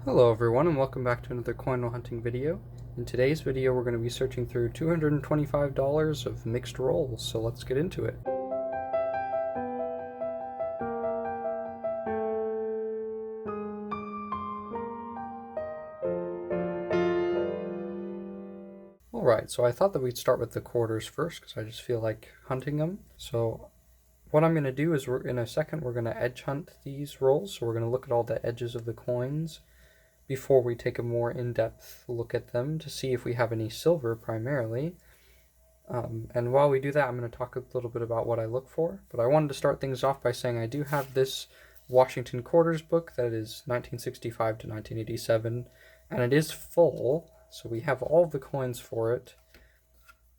Hello everyone and welcome back to another coin hunting video. In today's video we're going to be searching through $225 of mixed rolls, so let's get into it. Alright, so I thought that we'd start with the quarters first because I just feel like hunting them. So what I'm going to do is in a second we're going to edge hunt these rolls, so we're going to look at all the edges of the coins before we take a more in-depth look at them to see if we have any silver primarily. And while we do that, I'm going to talk a little bit about what I look for. But I wanted to start things off by saying I do have this Washington Quarters book that is 1965 to 1987, and it is full, so we have all the coins for it.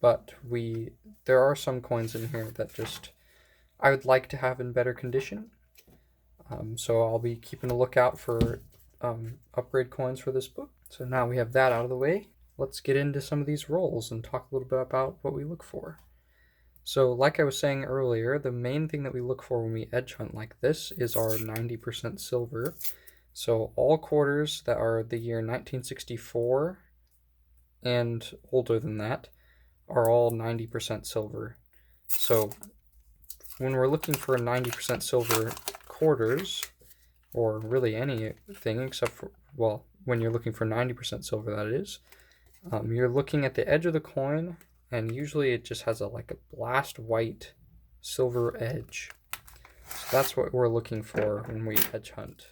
But there are some coins in here that just I would like to have in better condition. So I'll be keeping a lookout for upgrade coins for this book. So now we have that out of the way, let's get into some of these rolls and talk a little bit about what we look for. So like I was saying earlier, the main thing that we look for when we edge hunt like this is our 90% silver. So all quarters that are the year 1964 and older than that are all 90% silver. So when we're looking for 90% silver quarters, or really anything except for, well, when you're looking for 90% silver, that is, you're looking at the edge of the coin, and usually it just has like a blast white silver edge. So that's what we're looking for when we edge hunt.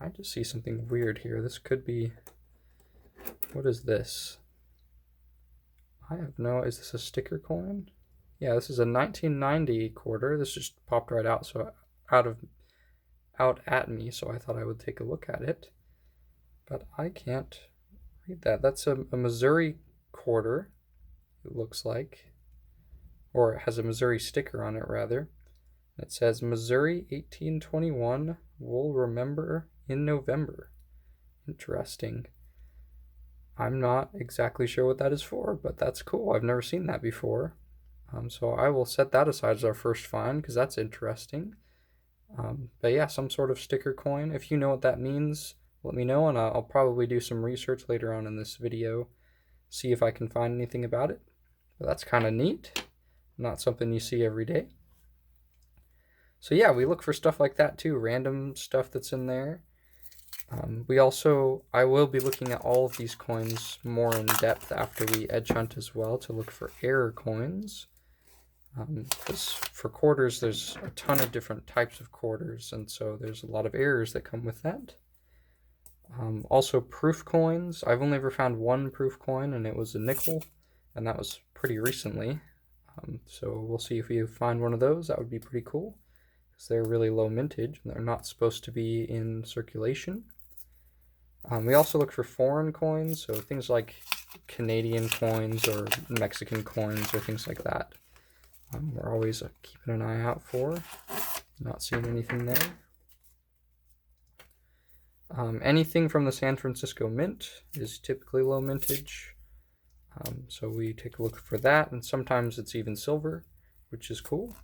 I just see something weird here. This could be, what is this? Is this a sticker coin? Yeah, this is a 1990 quarter. This just popped right out, so out at me, so I thought I would take a look at it, but I can't read that. That's a Missouri quarter, it looks like, or it has a Missouri sticker on it rather. It says Missouri 1821, we'll remember in November. Interesting. I'm not exactly sure what that is for, but that's cool. I've never seen that before. So I will set that aside as our first find because that's interesting. But yeah, some sort of sticker coin. If you know what that means, let me know, and I'll probably do some research later on in this video, see if I can find anything about it. But that's kind of neat. Not something you see every day. So yeah, we look for stuff like that too, random stuff that's in there. I will be looking at all of these coins more in depth after we edge hunt as well to look for error coins. Because for quarters, there's a ton of different types of quarters, and so there's a lot of errors that come with that. Also, proof coins. I've only ever found one proof coin, and it was a nickel, and that was pretty recently. So we'll see if we find one of those. That would be pretty cool, because they're really low mintage, and they're not supposed to be in circulation. We also look for foreign coins, so things like Canadian coins or Mexican coins or things like that. We're always keeping an eye out for. Not seeing anything there. Anything from the San Francisco Mint is typically low mintage. So we take a look for that, and sometimes it's even silver, which is cool.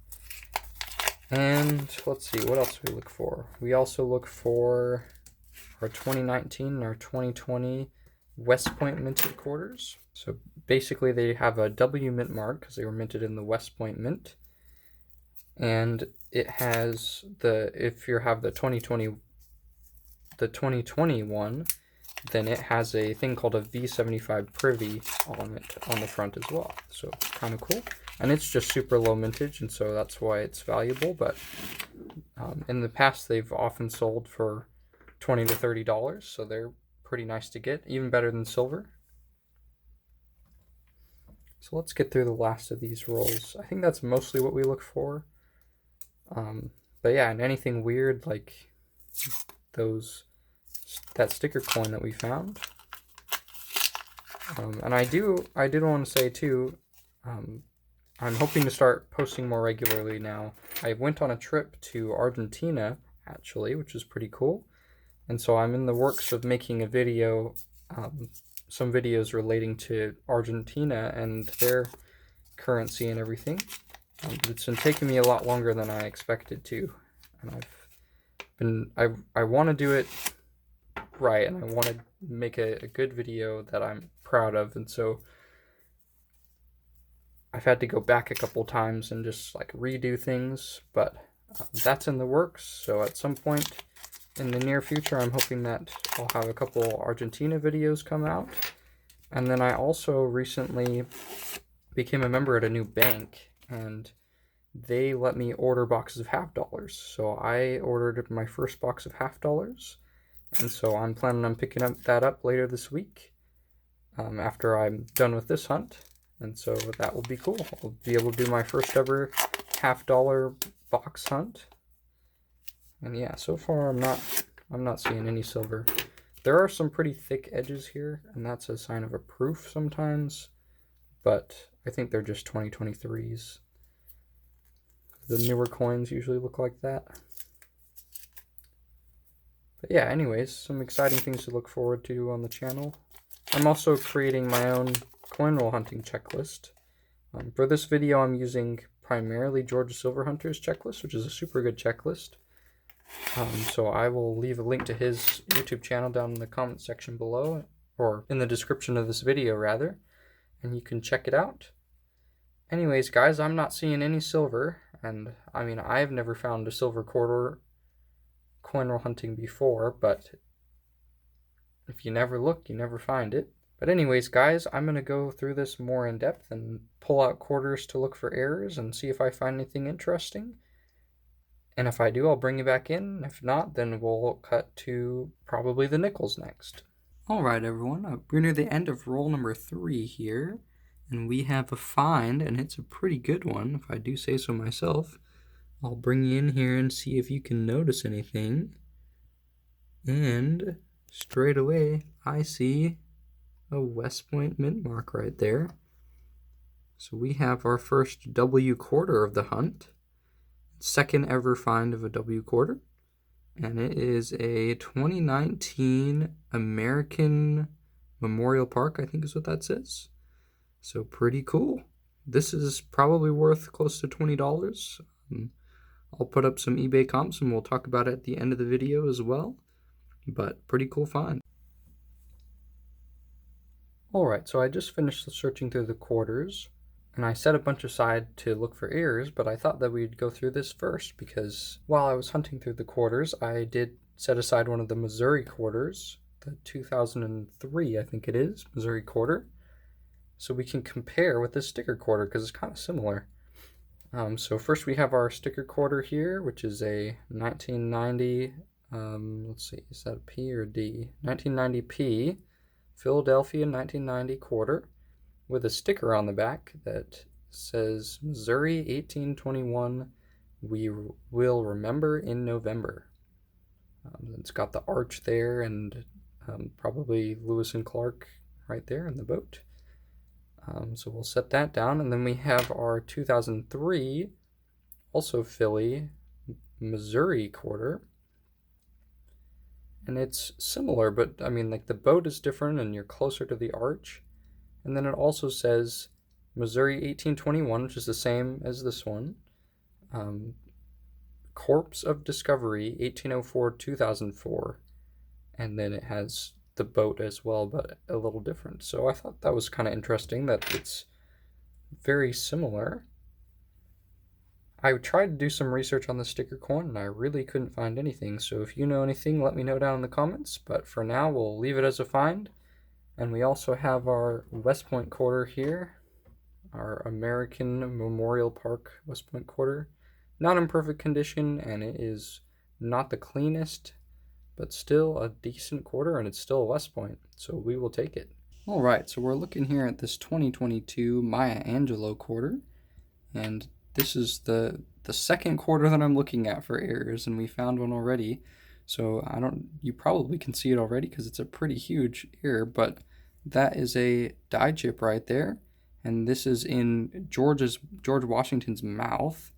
And let's see, what else do we look for? We also look for our 2019 and our 2020 West Point minted quarters. So basically they have a W mint mark because they were minted in the West Point mint. And it has if you have the 2021, then it has a thing called a V75 privy on it on the front as well. So kind of cool. And it's just super low mintage, and so that's why it's valuable. But in the past, they've often sold for $20 to $30, so they're pretty nice to get, even better than silver. So let's get through the last of these rolls. I think that's mostly what we look for. But yeah, and anything weird like that sticker coin that we found. And I did want to say too, I'm hoping to start posting more regularly now. I went on a trip to Argentina actually, which is pretty cool. And so I'm in the works of making a video, some videos relating to Argentina and their currency and everything. It's been taking me a lot longer than I expected to, and I've I want to do it right, and I want to make a good video that I'm proud of, and so I've had to go back a couple times and just like redo things, but that's in the works. So at some point in the near future, I'm hoping that I'll have a couple Argentina videos come out. And then I also recently became a member at a new bank, and they let me order boxes of $half. So I ordered my first box of $half, and so I'm planning on picking that up later this week after I'm done with this hunt. And so that will be cool. I'll be able to do my first ever $half box hunt. And yeah, so far I'm not seeing any silver. There are some pretty thick edges here, and that's a sign of a proof sometimes, but I think they're just 2023s. The newer coins usually look like that. But yeah, anyways, some exciting things to look forward to on the channel. I'm also creating my own coin roll hunting checklist. For this video, I'm using primarily Georgia Silverhunter's checklist, which is a super good checklist. So I will leave a link to his YouTube channel down in the comment section below, or in the description of this video rather, and you can check it out. Anyways, guys, I'm not seeing any silver, and I mean, I've never found a silver quarter coin roll hunting before, but if you never look, you never find it. But anyways, guys, I'm going to go through this more in depth and pull out quarters to look for errors and see if I find anything interesting. And if I do, I'll bring you back in. If not, then we'll cut to probably the nickels next. Alright everyone, we're near the end of roll number 3 here, and we have a find, and it's a pretty good one, if I do say so myself. I'll bring you in here and see if you can notice anything. And straight away, I see a West Point mint mark right there. So we have our first W quarter of the hunt. Second ever find of a W quarter. And it is a 2019 American Memorial Park, I think is what that says. So pretty cool. This is probably worth close to $20. I'll put up some eBay comps and we'll talk about it at the end of the video as well. But pretty cool find. Alright, so I just finished searching through the quarters, and I set a bunch aside to look for errors, but I thought that we'd go through this first because while I was hunting through the quarters, I did set aside one of the Missouri quarters, the 2003, I think it is, Missouri quarter, so we can compare with the sticker quarter because it's kind of similar. So first we have our sticker quarter here, which is a 1990, let's see, is that a P or a D? 1990P. Philadelphia 1990 quarter with a sticker on the back that says Missouri 1821, we will remember in November. It's got the arch there and probably Lewis and Clark right there in the boat. So we'll set that down, and then we have our 2003 also Philly Missouri quarter. And it's similar, but I mean, like the boat is different and you're closer to the arch. And then it also says Missouri 1821, which is the same as this one. Corpse of Discovery 1804-2004. And then it has the boat as well, but a little different. So I thought that was kind of interesting that it's very similar. I tried to do some research on the sticker coin, and I really couldn't find anything, so if you know anything, let me know down in the comments, but for now, we'll leave it as a find. And we also have our West Point quarter here, our American Memorial Park West Point quarter. Not in perfect condition, and it is not the cleanest, but still a decent quarter, and it's still a West Point, so we will take it. Alright, so we're looking here at this 2022 Maya Angelou quarter, and this is the second quarter that I'm looking at for errors, and we found one already. So you probably can see it already because it's a pretty huge error, but that is a die chip right there. And this is in George Washington's mouth.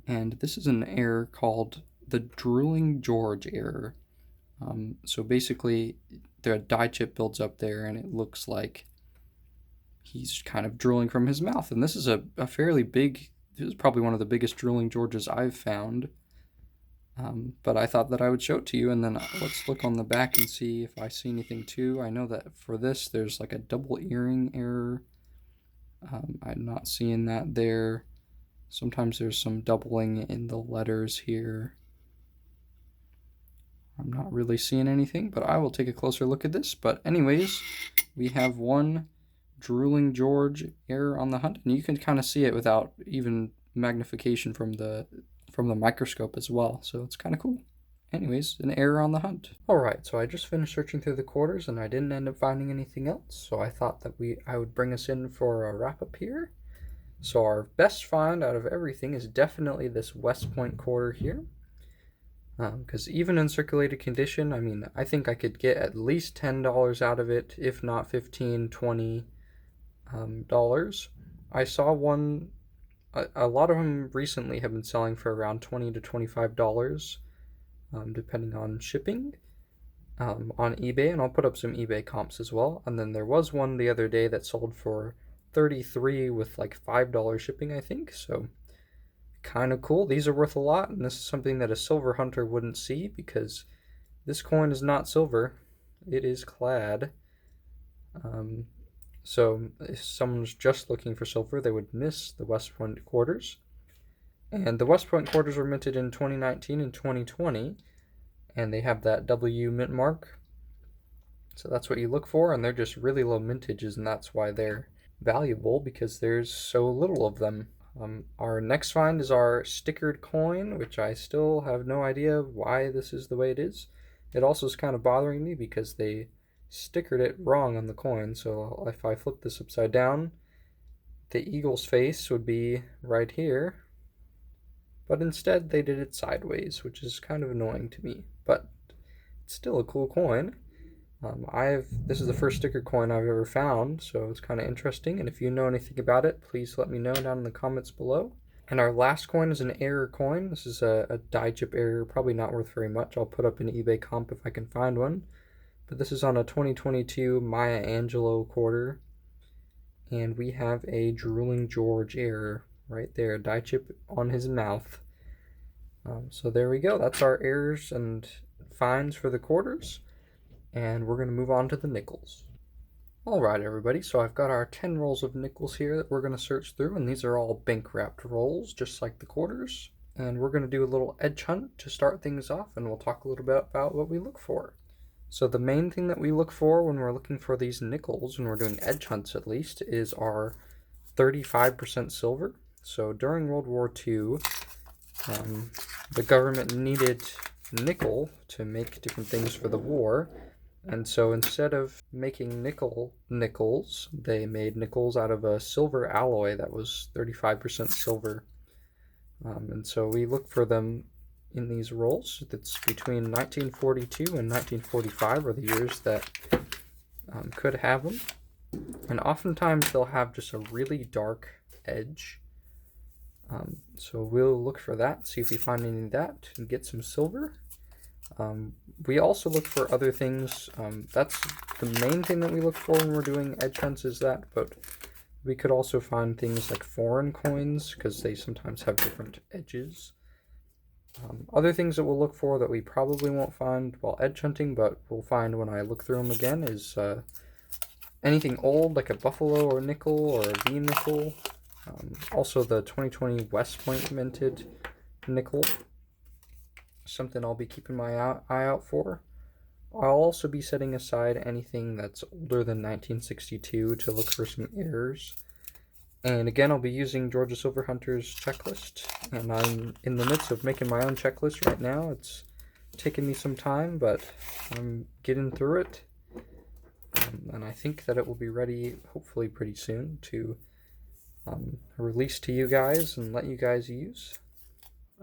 And this is an error called the drooling George error. So basically, the die chip builds up there, and it looks like he's kind of drooling from his mouth. And this is a fairly big, this is probably one of the biggest drooling Georges I've found. But I thought that I would show it to you, and then let's look on the back and see if I see anything too. I know that for this, there's like a double earring error. I'm not seeing that there. Sometimes there's some doubling in the letters here. I'm not really seeing anything, but I will take a closer look at this. But anyways, we have one drooling George error on the hunt, and you can kind of see it without even magnification from the microscope as well, so it's kind of cool. Anyways, an error on the hunt. Alright, so I just finished searching through the quarters and I didn't end up finding anything else, so I thought that I would bring us in for a wrap up here. So our best find out of everything is definitely this West Point quarter here. Because even in circulated condition, I mean, I think I could get at least $10 out of it, if not 15, 20 dollars. I saw one, a lot of them recently have been selling for around $20 to $25, depending on shipping, on eBay, and I'll put up some eBay comps as well. And then there was one the other day that sold for $33 with like $5 shipping, I think, so kind of cool. These are worth a lot, and this is something that a silver hunter wouldn't see because this coin is not silver, it is clad. So if someone's just looking for silver, they would miss the West Point quarters. And the West Point quarters were minted in 2019 and 2020, and they have that W mint mark. So that's what you look for, and they're just really low mintages, and that's why they're valuable, because there's so little of them. Our next find is our stickered coin, which I still have no idea why this is the way it is. It also is kind of bothering me because they stickered it wrong on the coin, so if I flip this upside down, the eagle's face would be right here, but instead they did it sideways, which is kind of annoying to me, but it's still a cool coin. This is the first sticker coin I've ever found, so it's kind of interesting, and if you know anything about it, please let me know down in the comments below. And our last coin is an error coin. This is a die chip error, probably not worth very much. I'll put up an eBay comp if I can find one. But this is on a 2022 Maya Angelou quarter, and we have a drooling George error right there, die chip on his mouth. So there we go. That's our errors and finds for the quarters. And we're going to move on to the nickels. Alright everybody, so I've got our 10 rolls of nickels here that we're going to search through, and these are all bank wrapped rolls, just like the quarters. And we're going to do a little edge hunt to start things off, and we'll talk a little bit about what we look for. So the main thing that we look for when we're looking for these nickels, when we're doing edge hunts at least, is our 35% silver. So during World War II, the government needed nickel to make different things for the war. And so instead of making nickels, they made nickels out of a silver alloy that was 35% silver. And so we look for them in these rolls. That's between 1942 and 1945 are the years that could have them. And oftentimes they'll have just a really dark edge. So we'll look for that, see if we find any of that, and get some silver. We also look for other things. That's the main thing that we look for when we're doing edge hunts, is that, but we could also find things like foreign coins, because they sometimes have different edges. Other things that we'll look for that we probably won't find while edge hunting, but we'll find when I look through them again, is anything old, like a buffalo or nickel or a V nickel. Also the 2020 West Point minted nickel. Something I'll be keeping my eye out for. I'll also be setting aside anything that's older than 1962 to look for some errors. And again, I'll be using Georgia Silver Hunter's checklist, and I'm in the midst of making my own checklist right now. It's taken me some time, but I'm getting through it, and I think that it will be ready hopefully pretty soon to release to you guys and let you guys use.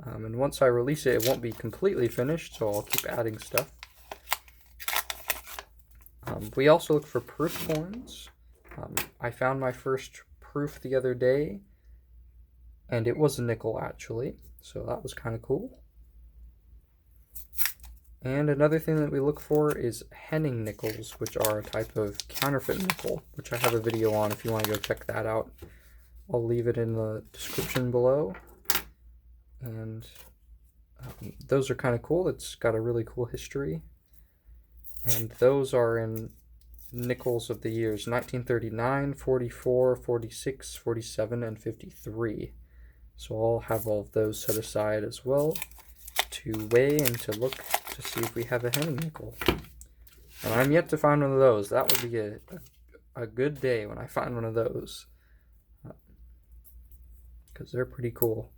And once I release it, it won't be completely finished, so I'll keep adding stuff. We also look for proof coins. I found my first proof the other day, and it was a nickel actually, so that was kind of cool. And another thing that we look for is Henning Nickels, which are a type of counterfeit nickel, which I have a video on if you want to go check that out. I'll leave it in the description below. And Those are kind of cool. It's got a really cool history. And those are in nickels of the years 1939, 44, 46, 47, and 53. So I'll have all of those set aside as well to weigh and to look to see if we have a Henning nickel. And I'm yet to find one of those. That would be a good day when I find one of those. Because they're pretty cool.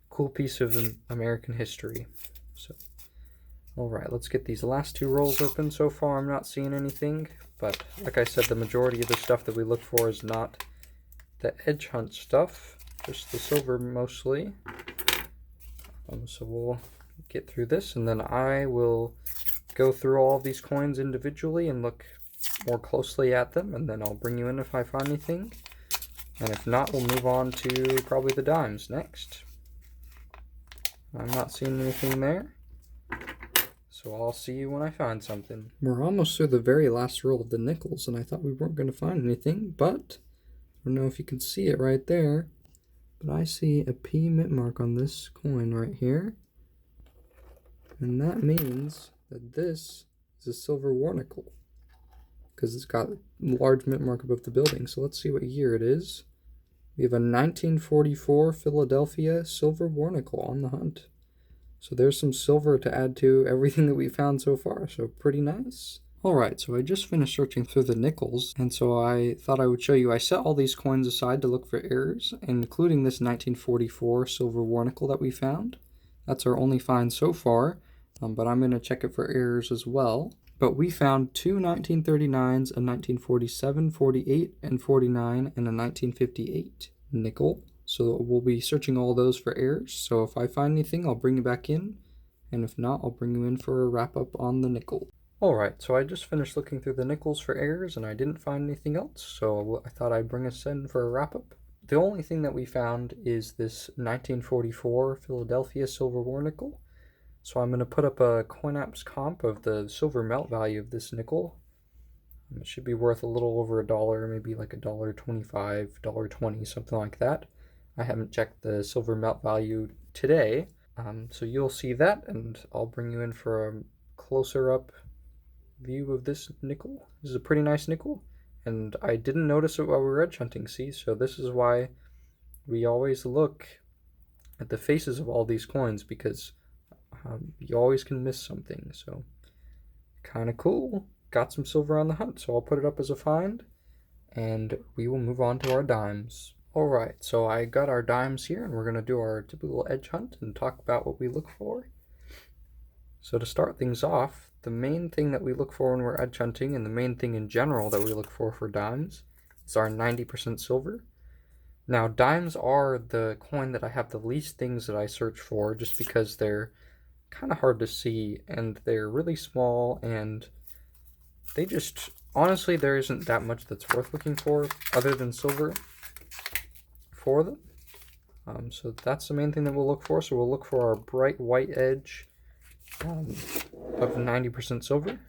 Cool piece of American history. So, alright, let's get these last two rolls open. So far I'm not seeing anything, but like I said, the majority of the stuff that we look for is not the edge hunt stuff, just the silver mostly. So we'll get through this, and then I will go through all of these coins individually and look more closely at them, and then I'll bring you in if I find anything. And if not, we'll move on to probably the dimes next. I'm not seeing anything there, so I'll see you when I find something. We're almost through the very last roll of the nickels, and I thought we weren't going to find anything, but I don't know if you can see it right there, but I see a P mint mark on this coin right here, and that means that this is a silver war nickel, because it's got a large mint mark above the building. So let's see what year it is. We have a 1944 Philadelphia silver war nickel on the hunt. So there's some silver to add to everything that we found so far, so pretty nice. Alright, so I just finished searching through the nickels, and so I thought I would show you. I set all these coins aside to look for errors, including this 1944 silver war nickel that we found. That's our only find so far, but I'm going to check it for errors as well. But we found two 1939s, a 1947, 48, and 49, and a 1958 nickel. So we'll be searching all those for errors. So if I find anything, I'll bring you back in. And if not, I'll bring you in for a wrap-up on the nickel. Alright, so I just finished looking through the nickels for errors, and I didn't find anything else. So I thought I'd bring us in for a wrap-up. The only thing that we found is this 1944 Philadelphia silver war nickel. So I'm going to put up a CoinApps comp of the silver melt value of this nickel. It should be worth a little over $1, maybe like $1.25, $1.20, something like that. I haven't checked the silver melt value today, so you'll see that, and I'll bring you in for a closer up view of this nickel. This is a pretty nice nickel, and I didn't notice it while we were edge hunting, see? So this is why we always look at the faces of all these coins, because you always can miss something. So kind of cool. Got some silver on the hunt, so I'll put it up as a find, and we will move on to our dimes. Alright, so I got our dimes here, and we're going to do our typical edge hunt and talk about what we look for. So to start things off, the main thing that we look for when we're edge hunting, and the main thing in general that we look for dimes, is our 90% silver. Now, dimes are the coin that I have the least things that I search for, just because they're kind of hard to see, and they're really small, and they just, honestly, there isn't that much that's worth looking for other than silver for them. So that's the main thing that we'll look for. So we'll look for our bright white edge of 90% silver.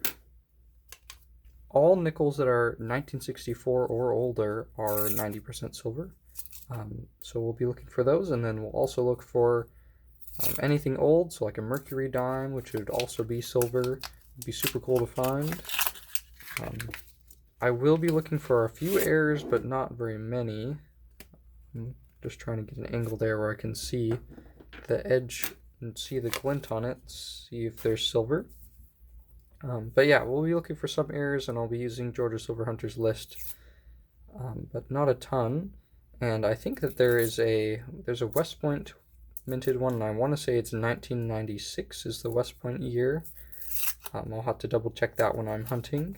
All nickels that are 1964 or older are 90% silver. So we'll be looking for those, and then we'll also look for anything old, so like a mercury dime, which would also be silver. Would be super cool to find. I will be looking for a few errors, but not very many. I'm just trying to get an angle there where I can see the edge and see the glint on it, see if there's silver. But yeah, we'll be looking for some errors, and I'll be using Georgia Silver Hunters list, but not a ton. And I think that there's a West Point minted one, and I want to say it's 1996 is the West Point year. I'll have to double check that when I'm hunting.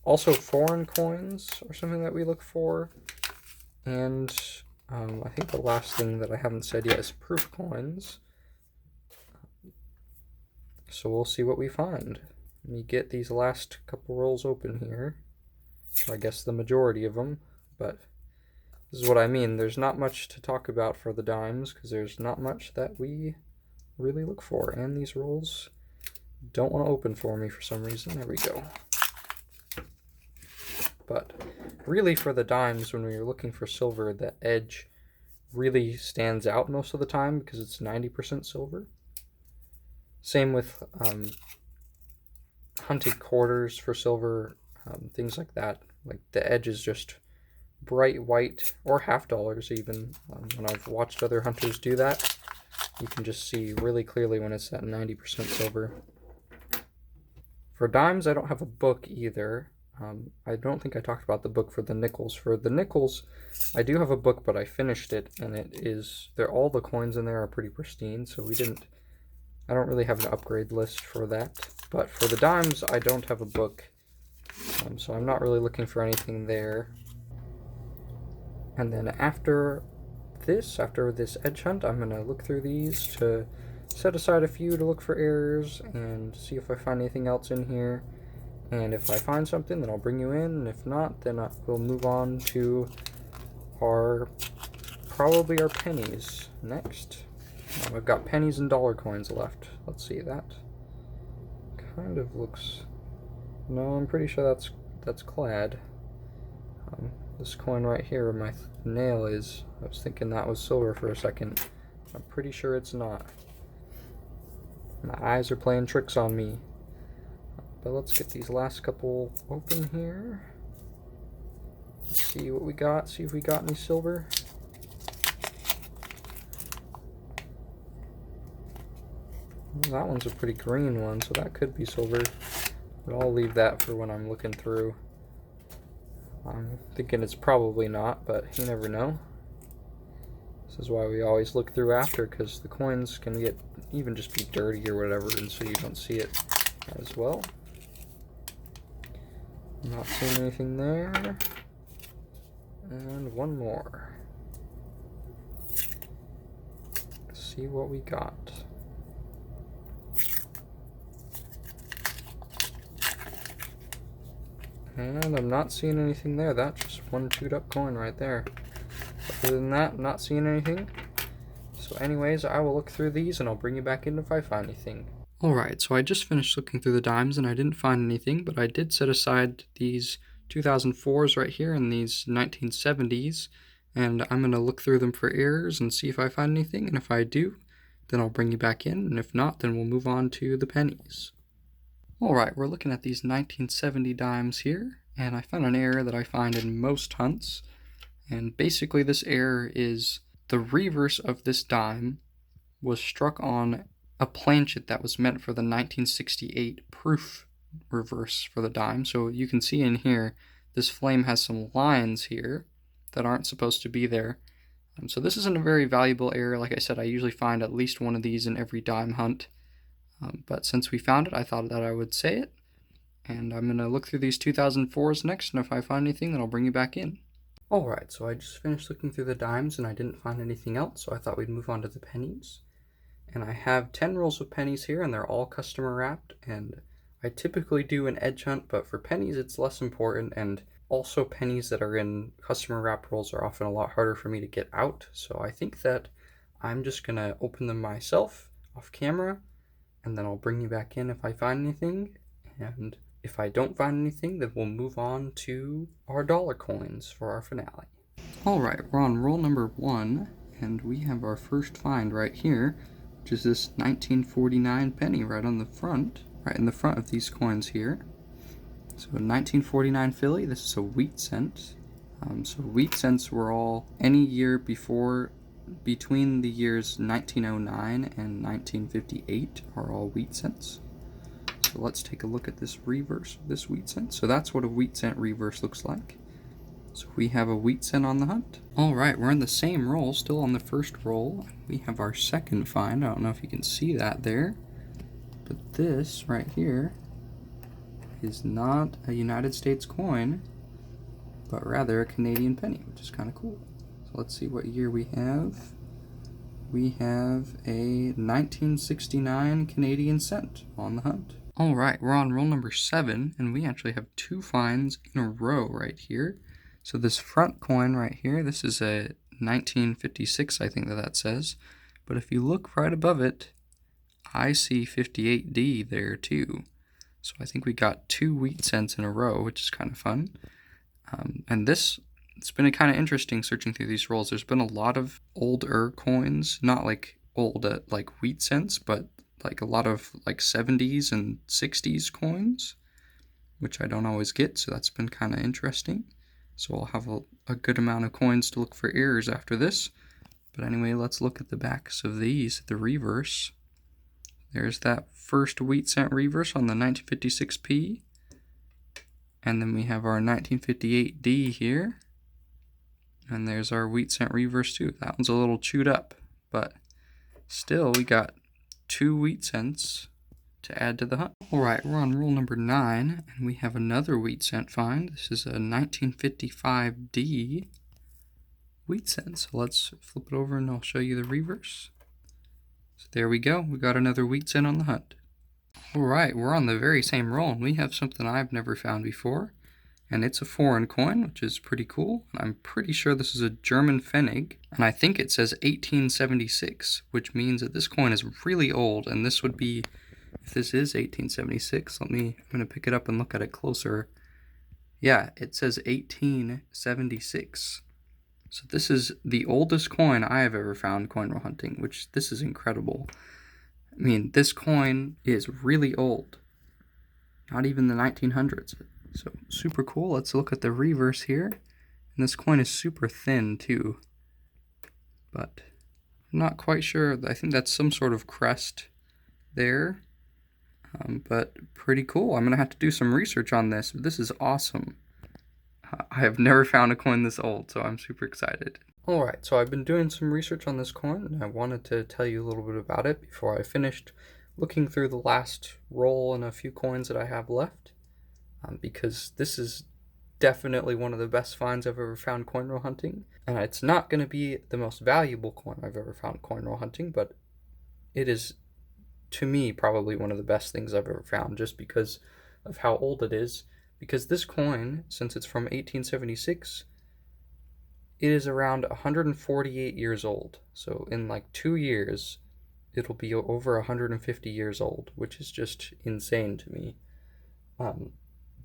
Also foreign coins are something that we look for, and I think the last thing that I haven't said yet is proof coins. So we'll see what we find. Let me get these last couple rolls open here. I guess the majority of them, but this is what I mean. There's not much to talk about for the dimes, because there's not much that we really look for, and these rolls don't want to open for me for some reason. There we go. But really for the dimes, when we were looking for silver, the edge really stands out most of the time because it's 90% silver. Same with hunted quarters for silver, things like that. Like the edge is just bright white, or half dollars even. When I've watched other hunters do that, you can just see really clearly when it's at 90% silver. For dimes, I don't have a book either. I don't think I talked about the book for the nickels. For the nickels, I do have a book, but I finished it, and all the coins in there are pretty pristine, so I don't really have an upgrade list for that. But for the dimes, I don't have a book, so I'm not really looking for anything there. And then after this edge hunt, I'm going to look through these to set aside a few to look for errors and see if I find anything else in here. And if I find something, then I'll bring you in, and if not, then we'll move on to probably our pennies next. I've got pennies and dollar coins left. Let's see, that kind of looks... No, I'm pretty sure that's clad. This coin right here where my nail is, I was thinking that was silver for a second. I'm pretty sure it's not. My eyes are playing tricks on me. But let's get these last couple open here. Let's see what we got, see if we got any silver. Well, that one's a pretty green one, so that could be silver. But I'll leave that for when I'm looking through. I'm thinking it's probably not, but you never know. This is why we always look through after, because the coins can even just be dirty or whatever, and so you don't see it as well. Not seeing anything there. And one more. Let's see what we got. And I'm not seeing anything there. That's just one chewed up coin right there. Other than that, I'm not seeing anything. So anyways, I will look through these and I'll bring you back in if I find anything. Alright, so I just finished looking through the dimes and I didn't find anything, but I did set aside these 2004s right here and these 1970s, and I'm going to look through them for errors and see if I find anything, and if I do, then I'll bring you back in, and if not, then we'll move on to the pennies. Alright, we're looking at these 1970 dimes here, and I found an error that I find in most hunts, and basically this error is the reverse of this dime was struck on a planchet that was meant for the 1968 proof reverse for the dime. So you can see in here, this flame has some lines here that aren't supposed to be there. So this isn't a very valuable error. Like I said, I usually find at least one of these in every dime hunt. But since we found it, I thought that I would say it. And I'm going to look through these 2004s next, and if I find anything, then I'll bring you back in. Alright, so I just finished looking through the dimes and I didn't find anything else, so I thought we'd move on to the pennies. And I have 10 rolls of pennies here, and they're all customer wrapped, and I typically do an edge hunt, but for pennies it's less important, and also pennies that are in customer wrapped rolls are often a lot harder for me to get out, so I think that I'm just going to open them myself off camera, and then I'll bring you back in if I find anything, and if I don't find anything, then we'll move on to our dollar coins for our finale. Alright, we're on roll number 1, and we have our first find right here, which is this 1949 penny right in the front of these coins here. So 1949 Philly, this is a wheat cent. So wheat cents were all any year between the years 1909 and 1958 are all wheat cents. So let's take a look at this reverse of this wheat cent. So that's what a wheat cent reverse looks like. So we have a wheat cent on the hunt. Alright, we're in the same roll, still on the first roll. We have our second find. I don't know if you can see that there. But this right here is not a United States coin, but rather a Canadian penny, which is kind of cool. So let's see what year we have. We have a 1969 Canadian cent on the hunt. Alright, we're on roll number 7, and we actually have 2 finds in a row right here. So this front coin right here, this is a 1956, I think that says. But if you look right above it, I see 58D there too. So I think we got 2 wheat cents in a row, which is kind of fun. And this it's been kind of interesting searching through these rolls. There's been a lot of older coins, not like old at like wheat cents, but like a lot of like 70s and 60s coins, which I don't always get, so that's been kind of interesting. So I'll have a good amount of coins to look for errors after this. But anyway, let's look at the backs of these, the reverse. There's that first wheat cent reverse on the 1956p. And then we have our 1958D here. And there's our wheat cent reverse too. That one's a little chewed up, but still we got 2 wheat cents to add to the hunt. Alright, we're on roll number 9, and we have another wheat cent find. This is a 1955D wheat cent. So let's flip it over and I'll show you the reverse. So there we go. We got another wheat cent on the hunt. Alright, we're on the very same roll, and we have something I've never found before. And it's a foreign coin, which is pretty cool. I'm pretty sure this is a German Pfennig, and I think it says 1876, which means that this coin is really old, and this would be, if this is 1876, I'm gonna pick it up and look at it closer. Yeah, it says 1876. So this is the oldest coin I have ever found coin roll hunting, which this is incredible. I mean, this coin is really old. Not even the 1900s. So super cool. Let's look at the reverse here. And this coin is super thin too. But I'm not quite sure. I think that's some sort of crest there. But pretty cool. I'm going to have to do some research on this. This is awesome. I have never found a coin this old, so I'm super excited. Alright, so I've been doing some research on this coin, and I wanted to tell you a little bit about it before I finished looking through the last roll and a few coins that I have left. Because this is definitely one of the best finds I've ever found coin roll hunting. And it's not going to be the most valuable coin I've ever found coin roll hunting, but it is, to me, probably one of the best things I've ever found, just because of how old it is. Because this coin, since it's from 1876, it is around 148 years old. So in like 2 years, it'll be over 150 years old, which is just insane to me.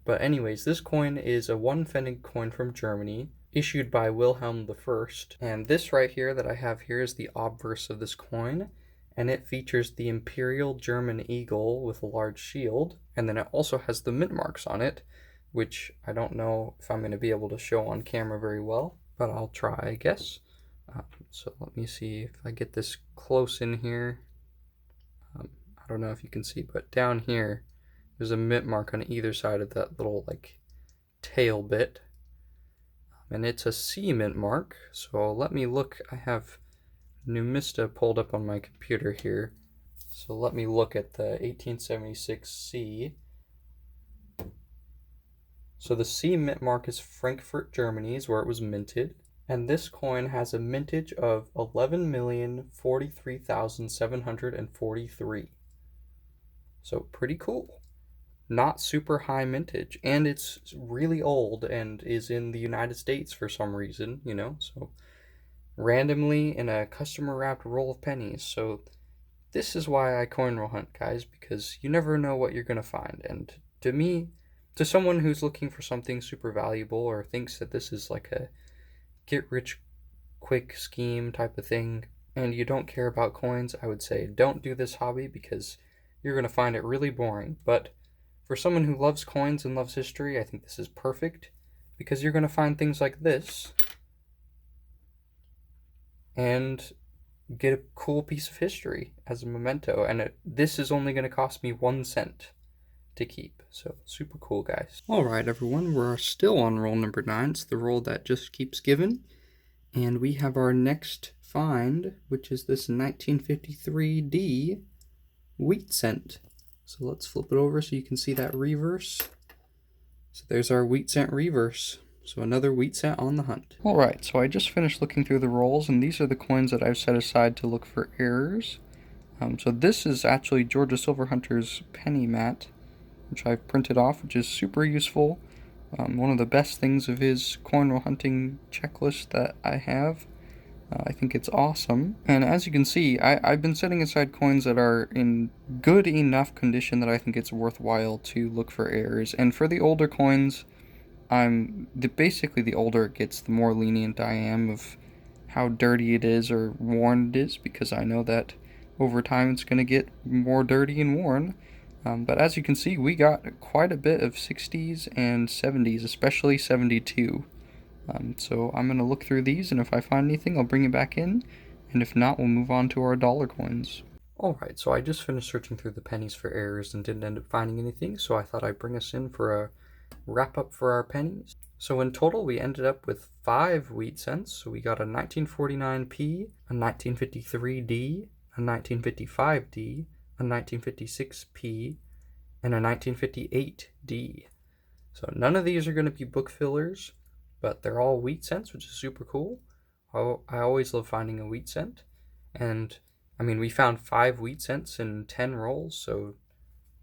But anyways, this coin is a 1 Pfennig coin from Germany, issued by Wilhelm I. And this right here that I have here is the obverse of this coin, and it features the Imperial German eagle with a large shield, and then it also has the mint marks on it, which I don't know if I'm going to be able to show on camera very well, but I'll try, I guess. So let me see if I get this close in here. I don't know if you can see, but down here, there's a mint mark on either side of that little like tail bit. And it's a C mint mark. So let me look. I have Numista pulled up on my computer here. So let me look at the 1876 C. So the C mint mark is Frankfurt, Germany, is where it was minted. And this coin has a mintage of 11,043,743. So pretty cool. Not super high mintage, and it's really old and is in the United States for some reason, you know, so randomly in a customer wrapped roll of pennies. So this is why I coin roll hunt, guys, because you never know what you're going to find. And to me, to someone who's looking for something super valuable or thinks that this is like a get rich quick scheme type of thing, and you don't care about coins, I would say don't do this hobby because you're going to find it really boring. But for someone who loves coins and loves history, I think this is perfect because you're going to find things like this and get a cool piece of history as a memento. And this is only going to cost me 1 cent to keep. So super cool, guys. All right, everyone, we're still on roll number 9. It's the roll that just keeps giving. And we have our next find, which is this 1953D wheat cent. So let's flip it over so you can see that reverse. So there's our wheat cent reverse. So another wheat cent on the hunt. Alright, so I just finished looking through the rolls, and these are the coins that I've set aside to look for errors. So this is actually Georgia Silverhunter's penny mat, which I've printed off, which is super useful. One of the best things of his coin roll hunting checklist that I have. I think it's awesome. And as you can see, I've been setting aside coins that are in good enough condition that I think it's worthwhile to look for errors. And for the older coins, basically the older it gets, the more lenient I am of how dirty it is or worn it is, because I know that over time it's going to get more dirty and worn. But as you can see, we got quite a bit of 60s and 70s, especially 72. So I'm going to look through these, and if I find anything, I'll bring it back in, and if not, we'll move on to our dollar coins. Alright, so I just finished searching through the pennies for errors and didn't end up finding anything, so I thought I'd bring us in for a wrap up for our pennies. So in total, we ended up with 5 wheat cents. So we got a 1949p, a 1953d, a 1955d, a 1956p, and a 1958d. So none of these are going to be book fillers, but they're all wheat cents, which is super cool. I always love finding a wheat cent. And I mean, we found 5 wheat cents in 10 rolls, so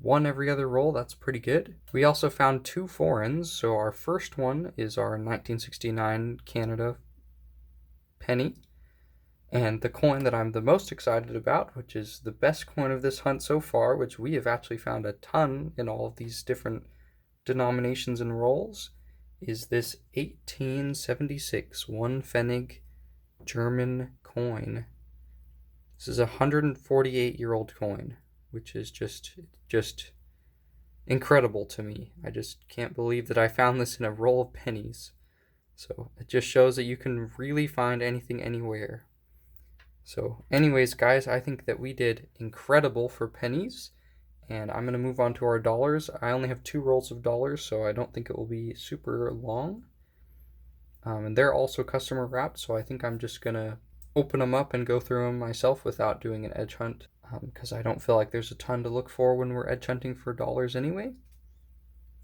one every other roll, that's pretty good. We also found 2 foreigns, so our first one is our 1969 Canada penny, and the coin that I'm the most excited about, which is the best coin of this hunt so far, which we have actually found a ton in all of these different denominations and rolls, is this 1876 one Pfennig German coin. This is a 148-year-old coin, which is just incredible to me. I just can't believe that I found this in a roll of pennies. So it just shows that you can really find anything anywhere. So anyways, guys, I think that we did incredible for pennies, and I'm going to move on to our dollars. I only have 2 rolls of dollars, so I don't think it will be super long. And they're also customer wrapped, so I think I'm just going to open them up and go through them myself without doing an edge hunt, because I don't feel like there's a ton to look for when we're edge hunting for dollars anyway,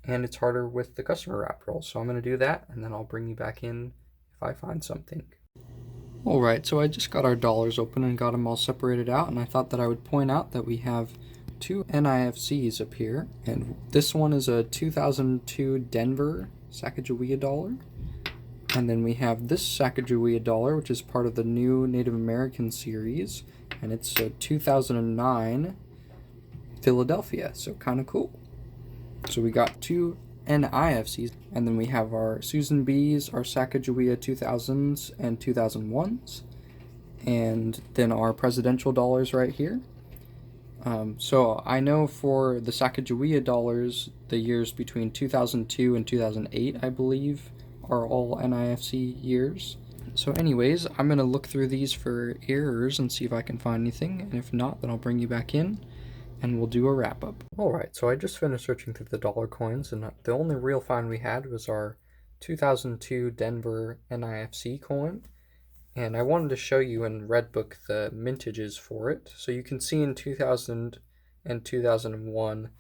and it's harder with the customer wrap roll. So I'm going to do that, and then I'll bring you back in if I find something. Alright, so I just got our dollars open and got them all separated out, and I thought that I would point out that we have 2 NIFCs up here, and this one is a 2002 Denver Sacagawea dollar. And then we have this Sacagawea dollar, which is part of the new Native American series, and it's a 2009 Philadelphia, so kind of cool. So we got 2 NIFCs, and then we have our Susan B's, our Sacagawea 2000s and 2001s, and then our presidential dollars right here. So I know for the Sacagawea dollars, the years between 2002 and 2008, I believe, are all NIFC years. So anyways, I'm going to look through these for errors and see if I can find anything, and if not, then I'll bring you back in and we'll do a wrap up. Alright, so I just finished searching through the dollar coins, and the only real find we had was our 2002 Denver NIFC coin, and I wanted to show you in Redbook the mintages for it. So you can see in 2000 and 2001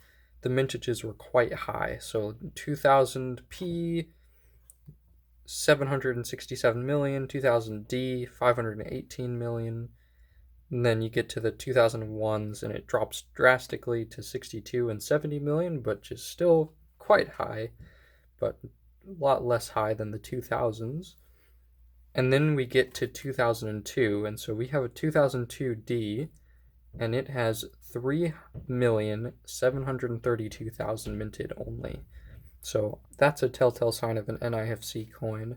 the mintages were quite high. So 2000p 767 million, 2000D 518 million, and then you get to the 2001s and it drops drastically to 62 and 70 million, which is still quite high, but a lot less high than the 2000s. And then we get to 2002, and so we have a 2002D, and it has 3,732,000 minted only. So that's a telltale sign of an NIFC coin.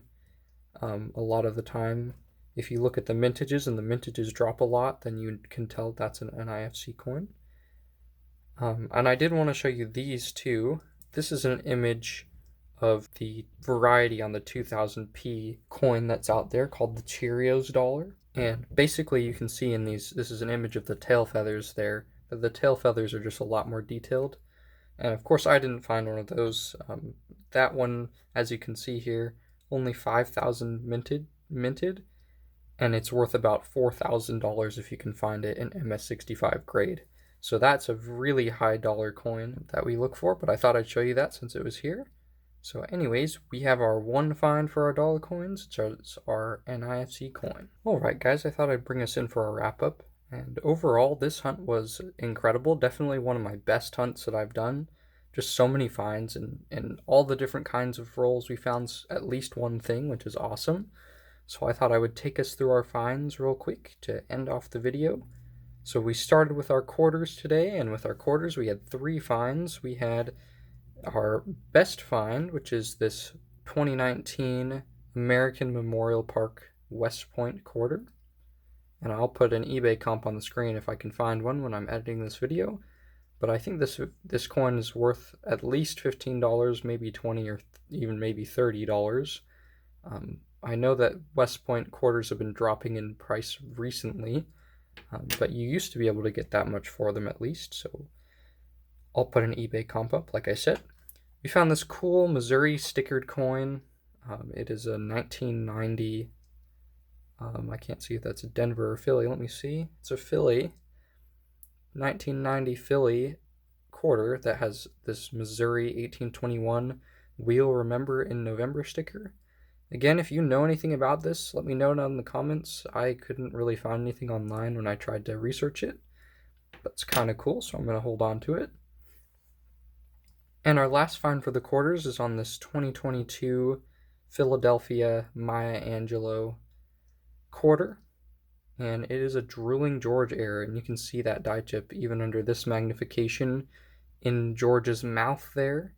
A lot of the time, if you look at the mintages and the mintages drop a lot, then you can tell that's an NIFC coin. And I did want to show you these too. This is an image of the variety on the 2000p coin that's out there called the Cheerios dollar. And basically you can see in these, this is an image of the tail feathers there. The tail feathers are just a lot more detailed. And of course I didn't find one of those. That one, as you can see here, only 5,000 minted, and it's worth about $4,000 if you can find it in MS65 grade. So that's a really high dollar coin that we look for, but I thought I'd show you that since it was here. So anyways, we have our one find for our dollar coins, which is our NIFC coin. Alright guys, I thought I'd bring us in for a wrap up. And overall, this hunt was incredible. Definitely one of my best hunts that I've done. Just so many finds, and all the different kinds of rolls. We found at least one thing, which is awesome. So I thought I would take us through our finds real quick to end off the video. So we started with our quarters today, and with our quarters we had 3 finds. We had our best find, which is this 2019 American Memorial Park West Point quarter. And I'll put an eBay comp on the screen if I can find one when I'm editing this video. But I think this coin is worth at least $15, maybe $20, or even maybe $30. I know that West Point quarters have been dropping in price recently, but you used to be able to get that much for them at least, so I'll put an eBay comp up, like I said. We found this cool Missouri stickered coin. It is a 1990, I can't see if that's a Denver or Philly, let me see. It's a Philly, 1990 Philly quarter that has this Missouri 1821 We'll Remember in November sticker. Again, if you know anything about this, let me know down in the comments. I couldn't really find anything online when I tried to research it. That's kind of cool, so I'm going to hold on to it. And our last find for the quarters is on this 2022 Philadelphia Maya Angelou quarter. And it is a drooling George error, and you can see that die chip even under this magnification in George's mouth there.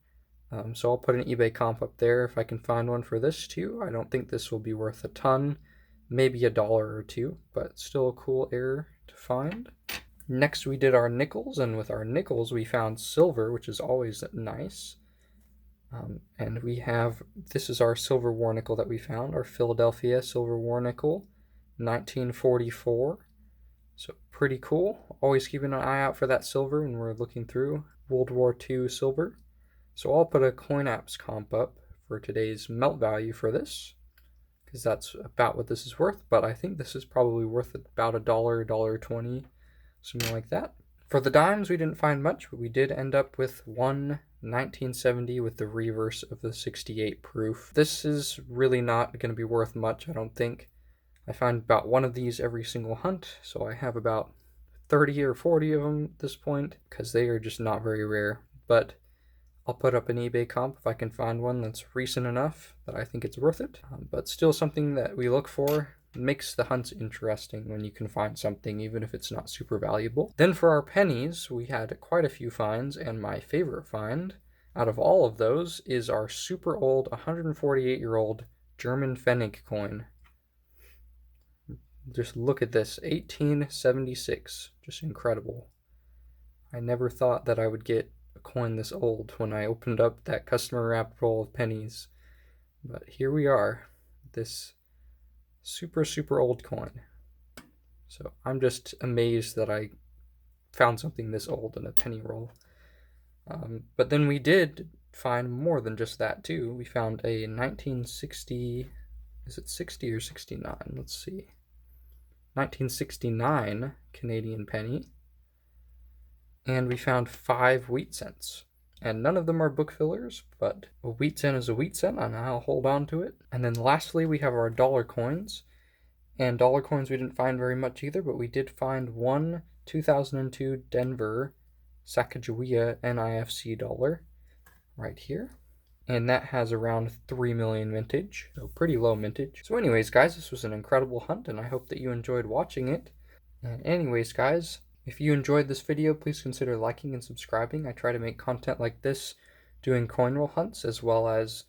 So I'll put an eBay comp up there if I can find one for this too. I don't think this will be worth a ton, maybe $1 or $2, but still a cool error to find. Next we did our nickels, and with our nickels we found silver, which is always nice. And we have, this is our silver war nickel that we found, our Philadelphia silver war nickel, 1944. So pretty cool. Always keeping an eye out for that silver when we're looking through World War II silver. So I'll put a CoinApps comp up for today's melt value for this, because that's about what this is worth, but I think this is probably worth about $1, $1.20, something like that. For the dimes, we didn't find much, but we did end up with one 1970 with the reverse of the 68 proof. This is really not going to be worth much, I don't think. I find about one of these every single hunt, so I have about 30 or 40 of them at this point, because they are just not very rare. But I'll put up an eBay comp if I can find one that's recent enough that I think it's worth it. But still something that we look for. Makes the hunts interesting when you can find something, even if it's not super valuable. Then for our pennies, we had quite a few finds, and my favorite find out of all of those is our super old 148-year-old German Pfennig coin. Just look at this, 1876, just incredible. I never thought that I would get a coin this old when I opened up that customer wrapped roll of pennies, but here we are, this super old coin. So I'm just amazed that I found something this old in a penny roll. But then we did find more than just that too. We found a 1960, is it 60 or 69? Let's see. 1969 Canadian penny. And we found 5 wheat cents. And none of them are book fillers, but a wheat cent is a wheat cent, and I'll hold on to it. And then lastly, we have our dollar coins. And dollar coins we didn't find very much either, but we did find one 2002 Denver Sacagawea NIFC dollar right here. And that has around 3 million mintage, so pretty low mintage. So anyways, guys, this was an incredible hunt, and I hope that you enjoyed watching it. And anyways, guys, if you enjoyed this video, please consider liking and subscribing. I try to make content like this, doing coin roll hunts, as well as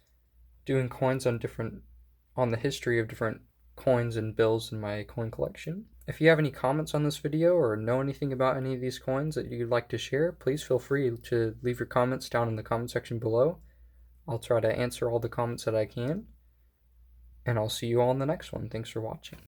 doing coins on the history of different coins and bills in my coin collection. If you have any comments on this video or know anything about any of these coins that you'd like to share, please feel free to leave your comments down in the comment section below. I'll try to answer all the comments that I can, and I'll see you all in the next one. Thanks for watching.